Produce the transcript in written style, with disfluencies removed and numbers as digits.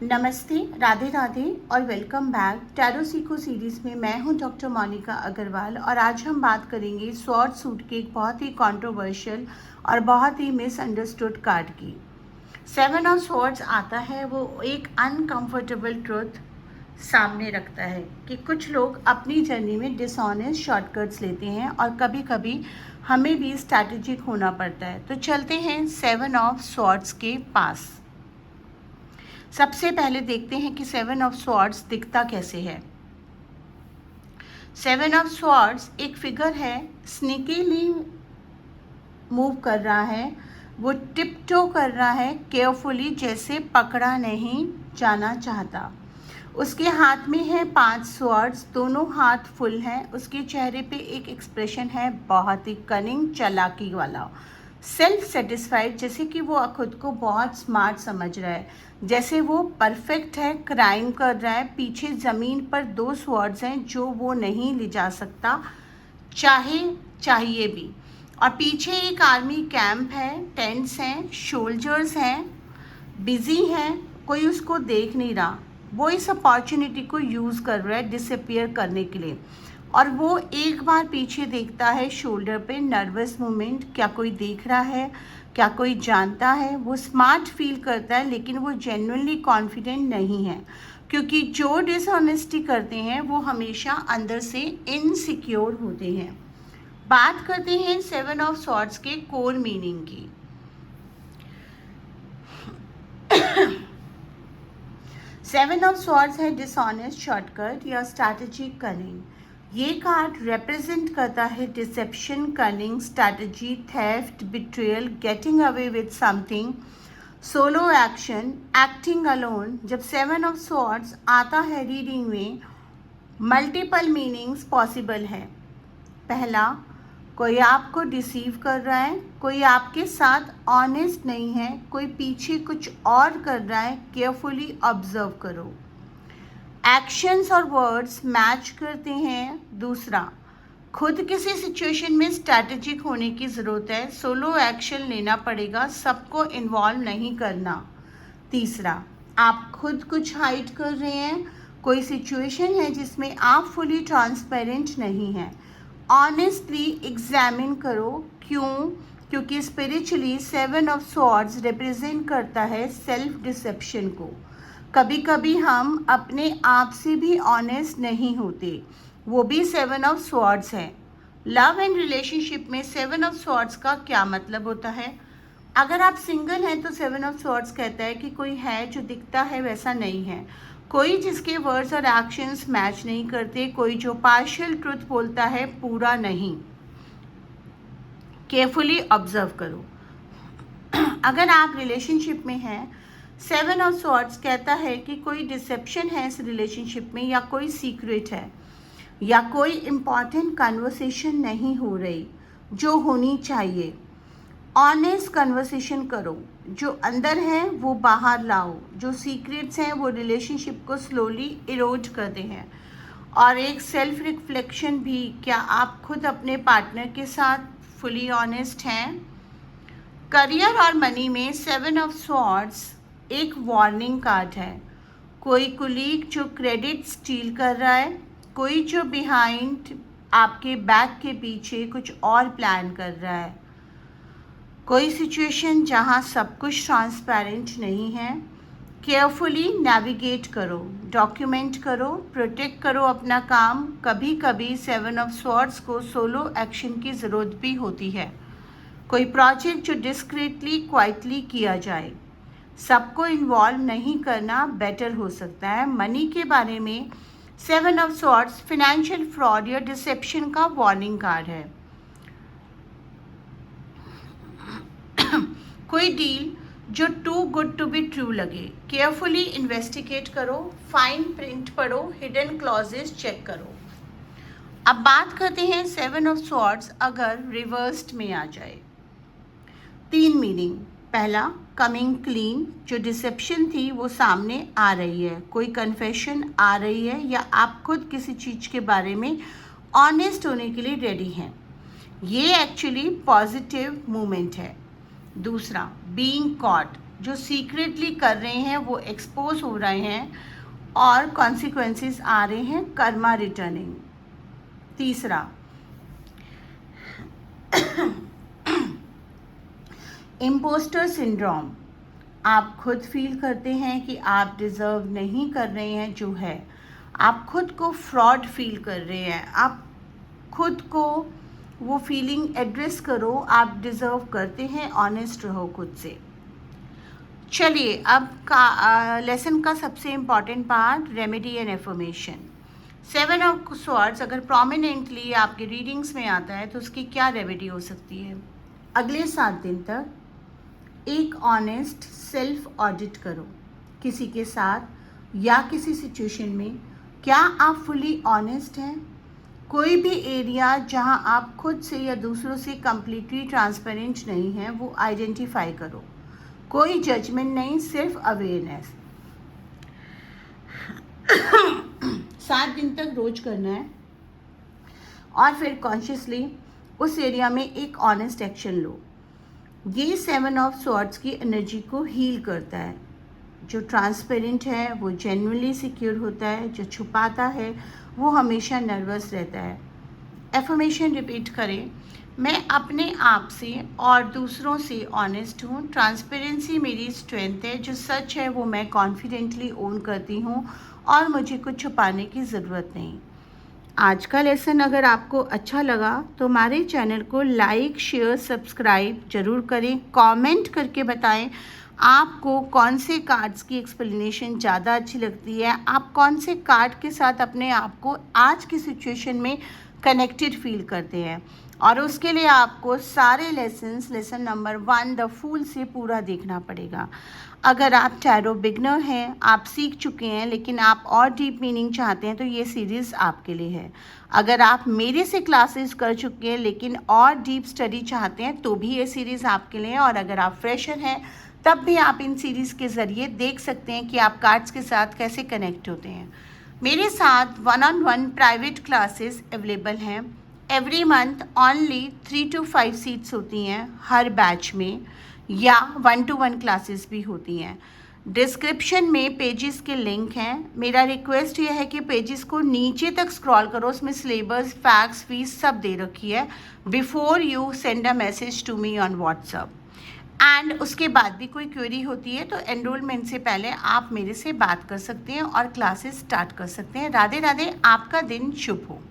नमस्ते, राधे राधे और welcome back tarot सीखो सीरीज़ में मैं हूं डॉक्टर मोनिका अग्रवाल और आज हम बात करेंगे स्वॉर्ड सूट के एक बहुत ही कंट्रोवर्शियल और बहुत ही मिसअंडरस्टूड कार्ड की। सेवन ऑफ स्वॉर्ड्स आता है, वो एक अनकंफर्टेबल ट्रुथ सामने रखता है कि कुछ लोग अपनी जर्नी में डिसऑनेस्ट शॉर्टकट्स लेते हैं और कभी कभी हमें भी स्ट्रैटेजिक होना पड़ता है। तो चलते हैं सेवन ऑफ स्वॉर्ड्स के पास। सबसे पहले देखते हैं कि सेवन ऑफ स्वॉर्ड्स दिखता कैसे है। सेवन ऑफ स्वॉर्ड्स एक फिगर है, स्नीकीली मूव कर रहा है, वो टिपटो कर रहा है केयरफुली, जैसे पकड़ा नहीं जाना चाहता। उसके हाथ में है 5 स्वॉर्ड्स, दोनों हाथ फुल हैं। उसके चेहरे पे एक एक्सप्रेशन है बहुत ही कनिंग, चालाकी वाला, सेल्फ सेटिस्फाइड, जैसे कि वो खुद को बहुत स्मार्ट समझ रहा है, जैसे वो परफेक्ट है, क्राइम कर रहा है। पीछे ज़मीन पर 2 स्वॉर्ड्स हैं जो वो नहीं ले जा सकता, चाहिए भी। और पीछे एक आर्मी कैंप है, टेंट्स हैं, सोल्जर्स हैं, बिजी हैं, कोई उसको देख नहीं रहा। वो इस अपॉर्चुनिटी को यूज़ कर रहा है डिसअपियर करने के लिए। और वो एक बार पीछे देखता है, शोल्डर पे नर्वस मोमेंट, क्या कोई देख रहा है, क्या कोई जानता है। वो स्मार्ट फील करता है लेकिन वो जेन्युइनली कॉन्फिडेंट नहीं है, क्योंकि जो डिसऑनेस्टी करते हैं वो हमेशा अंदर से इनसिक्योर होते हैं। बात करते हैं सेवन ऑफ स्वॉर्ड्स के कोर मीनिंग की। सेवन ऑफ स्वॉर्ड्स है डिसऑनेस्ट, शॉर्टकट या स्ट्रैटेजिक कनिंग। ये कार्ड रिप्रेजेंट करता है deception, cunning, strategy, theft, betrayal, getting away with something, solo action, acting alone. जब सेवन ऑफ स्वॉर्ड्स आता है रीडिंग में, मल्टीपल मीनिंग्स पॉसिबल है। पहला, कोई आपको डिसीव कर रहा है, कोई आपके साथ ऑनेस्ट नहीं है, कोई पीछे कुछ और कर रहा है, केयरफुली ऑब्जर्व करो। एक्शंस और वर्ड्स मैच करते हैं। दूसरा, खुद किसी सिचुएशन में स्ट्रैटेजिक होने की ज़रूरत है, सोलो एक्शन लेना पड़ेगा, सबको इन्वॉल्व नहीं करना। तीसरा, आप खुद कुछ हाइड कर रहे हैं, कोई सिचुएशन है जिसमें आप फुली ट्रांसपेरेंट नहीं हैं। ऑनेस्टली एग्जामिन करो। क्यों? क्योंकि spiritually seven of swords represent करता है सेल्फ डिसेप्शन को। कभी कभी हम अपने आप से भी ऑनेस्ट नहीं होते, वो भी सेवन ऑफ स्वॉर्ड्स है। लव एंड रिलेशनशिप में सेवन ऑफ स्वॉर्ड्स का क्या मतलब होता है? अगर आप सिंगल हैं तो सेवन ऑफ स्वॉर्ड्स कहता है कि कोई है जो दिखता है वैसा नहीं है, कोई जिसके वर्ड्स और एक्शंस मैच नहीं करते, कोई जो पार्शियल ट्रुथ बोलता है, पूरा नहीं। केयरफुली ऑब्जर्व करो। अगर आप रिलेशनशिप में हैं, सेवन ऑफ स्वॉर्ड्स कहता है कि कोई डिसेप्शन है इस रिलेशनशिप में, या कोई सीक्रेट है, या कोई इम्पॉर्टेंट कन्वर्सेशन नहीं हो रही जो होनी चाहिए। ऑनेस्ट कन्वर्सेशन करो, जो अंदर है वो बाहर लाओ, जो सीक्रेट्स हैं वो रिलेशनशिप को स्लोली इरोड करते हैं। और एक सेल्फ रिफ्लेक्शन भी, क्या आप खुद अपने पार्टनर के साथ फुली ऑनेस्ट हैं? करियर और मनी में सेवन ऑफ स्वॉर्ड्स एक वार्निंग कार्ड है। कोई कुलीग जो क्रेडिट स्टील कर रहा है, कोई जो बिहाइंड आपके बैक के पीछे कुछ और प्लान कर रहा है, कोई सिचुएशन जहां सब कुछ ट्रांसपेरेंट नहीं है। केयरफुली नेविगेट करो, डॉक्यूमेंट करो, प्रोटेक्ट करो अपना काम। कभी कभी सेवन ऑफ स्वॉर्ड्स को सोलो एक्शन की ज़रूरत भी होती है, कोई प्रोजेक्ट जो डिस्क्रीटली, क्वाइटली किया जाए। सबको इन्वॉल्व नहीं करना बेटर हो सकता है। मनी के बारे में seven of swords financial fraud या डिसेप्शन का वार्निंग कार्ड है। कोई डील जो too good to be true लगे, केयरफुली इन्वेस्टिगेट करो, फाइन प्रिंट पढ़ो, हिडन क्लॉजेस चेक करो। अब बात करते हैं सेवन ऑफ स्वॉर्ड्स अगर रिवर्स्ड में आ जाए। 3 मीनिंग। पहला, कमिंग क्लीन, जो डिसेप्शन थी वो सामने आ रही है, कोई कन्फेशन आ रही है, या आप खुद किसी चीज़ के बारे में ऑनेस्ट होने के लिए रेडी हैं। ये एक्चुअली पॉजिटिव मूवमेंट है। दूसरा, बीइंग कॉट, जो सीक्रेटली कर रहे हैं वो एक्सपोज हो रहे हैं और कॉन्सिक्वेंसेस आ रहे हैं, कर्मा रिटर्निंग। तीसरा, इम्पोस्टर सिंड्रोम। आप खुद फील करते हैं कि आप डिज़र्व नहीं कर रहे हैं जो है, आप खुद को फ्रॉड फील कर रहे हैं, आप खुद को वो फीलिंग एड्रेस करो, आप डिज़र्व करते हैं, ऑनेस्ट रहो खुद से। चलिए अब का लेसन का सबसे important part, remedy and affirmation. 7 of swords अगर प्रोमिनेंटली आपके रीडिंग्स में आता है तो उसकी क्या रेमेडी हो सकती है? अगले 7 दिन तक एक ऑनेस्ट सेल्फ ऑडिट करो किसी के साथ या किसी सिचुएशन में। क्या आप फुली ऑनेस्ट हैं? कोई भी एरिया जहां आप खुद से या दूसरों से कंप्लीटली ट्रांसपेरेंट नहीं हैं वो आइडेंटिफाई करो। कोई जजमेंट नहीं, सिर्फ अवेयरनेस। 7 दिन तक रोज करना है और फिर कॉन्शियसली उस एरिया में एक ऑनेस्ट एक्शन लो। ये 7 ऑफ स्वॉर्ड्स की एनर्जी को हील करता है। जो ट्रांसपेरेंट है वो जेन्युइनली सिक्योर होता है, जो छुपाता है वो हमेशा नर्वस रहता है। एफर्मेशन रिपीट करें, मैं अपने आप से और दूसरों से ऑनेस्ट हूँ। ट्रांसपेरेंसी मेरी स्ट्रेंथ है, जो सच है वो मैं कॉन्फिडेंटली ओन करती हूँ और मुझे कुछ छुपाने की ज़रूरत नहीं। आज का लेसन अगर आपको अच्छा लगा तो हमारे चैनल को लाइक, शेयर, सब्सक्राइब ज़रूर करें। कमेंट करके बताएं आपको कौन से कार्ड्स की एक्सप्लेनेशन ज़्यादा अच्छी लगती है, आप कौन से कार्ड के साथ अपने आप को आज की सिचुएशन में कनेक्टेड फील करते हैं। और उसके लिए आपको सारे लेसन नंबर 1 द फूल से पूरा देखना पड़ेगा। अगर आप टैरो बिगनर हैं, आप सीख चुके हैं लेकिन आप और डीप मीनिंग चाहते हैं तो ये सीरीज़ आपके लिए है। अगर आप मेरे से क्लासेस कर चुके हैं लेकिन और डीप स्टडी चाहते हैं तो भी ये सीरीज़ आपके लिए है। और अगर आप फ्रेशर हैं तब भी आप इन सीरीज़ के ज़रिए देख सकते हैं कि आप कार्ड्स के साथ कैसे कनेक्ट होते हैं। मेरे साथ 1-on-1 प्राइवेट क्लासेस अवेलेबल हैं। Every month only 3 to 5 seats होती हैं हर बैच में, या 1-to-1 क्लासेस भी होती हैं। डिस्क्रिप्शन में पेजेस के लिंक हैं। मेरा रिक्वेस्ट ये है कि पेजेस को नीचे तक स्क्रॉल करो, उसमें सिलेबस, फैक्ट्स, फीस सब दे रखी है before you send a message to me on WhatsApp. And उसके बाद भी कोई क्वेरी होती है तो एनरोलमेंट से पहले आप मेरे से बात कर सकते हैं और क्लासेस स्टार्ट कर सकते हैं। राधे राधे, आपका दिन शुभ हो।